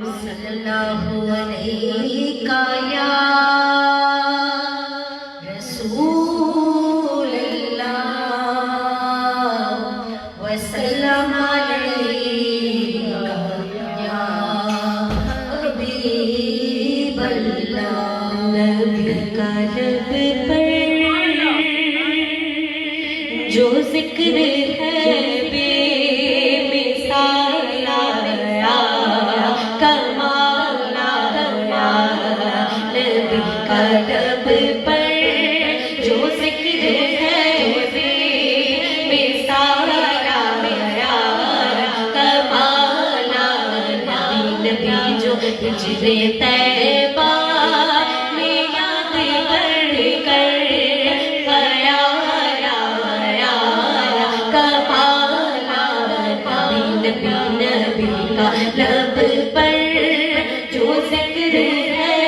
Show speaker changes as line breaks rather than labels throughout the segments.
सल्लल्लाहु अलैका या रसूल अल्लाह वसल्लम अलैका या हबीब अल्लाह। नबी का लब पर जो जिक्र है लब पर जो जिक्र है बेसारा मेरा कमाला। नबी नबी जो हिजरे तैबा में याद कर कर गया कमाला। नबी नबी नबी का लब पर जो जिक्र है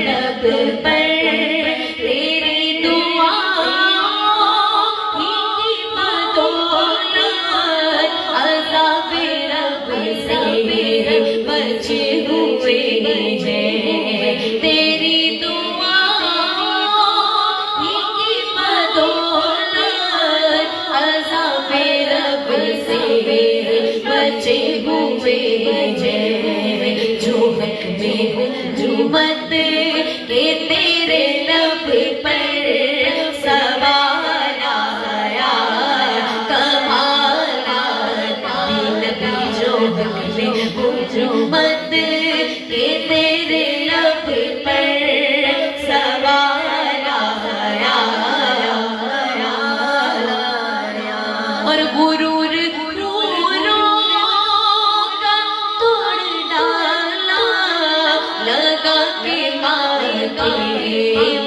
लब पर तेरी दुआओं की बदौलत अज़ाब रब से बचे हुए हैं। तेरी दुआओं की बदौलत अज़ाब रब से बचे हुए हैं। जो हक में जुमत के तेरे लब पर सवाल आया कमाला। नबी जो हक में जुमत के तेरे लब पर सवाल आया और गुरूर लगा के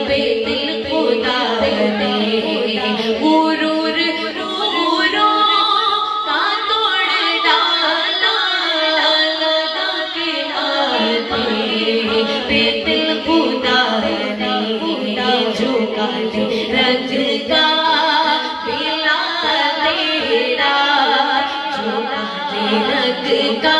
पे दिल खुदा ने गुरूर का तोड़ डाला। लगा के पे दिल खुदा ने झुका रंग का पिला तेरा झुका रंग का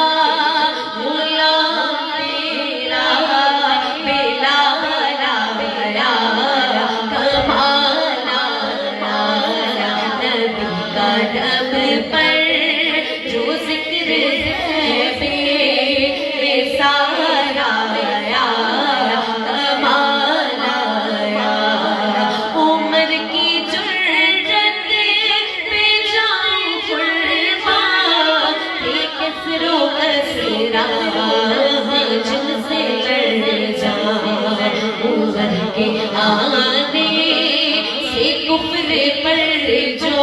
लब पर जो जिक्र है बेसारा कमाला। उम्र की जुर्रत पे जाऊं कुर्बान कसरो कसरा जिनसे लड़ जाऊं। उम्र के आने से कुफ्र पर जो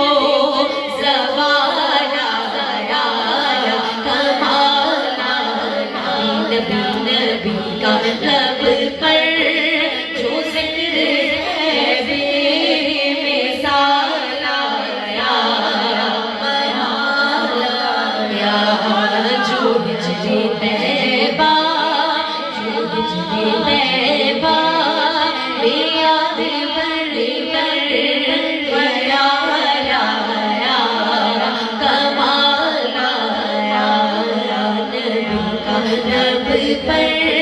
नबी का लब पर जो जिक्र है बेमिसाला जो हिजरे तैबा में याद कर गया कमाला। नबी का लब पर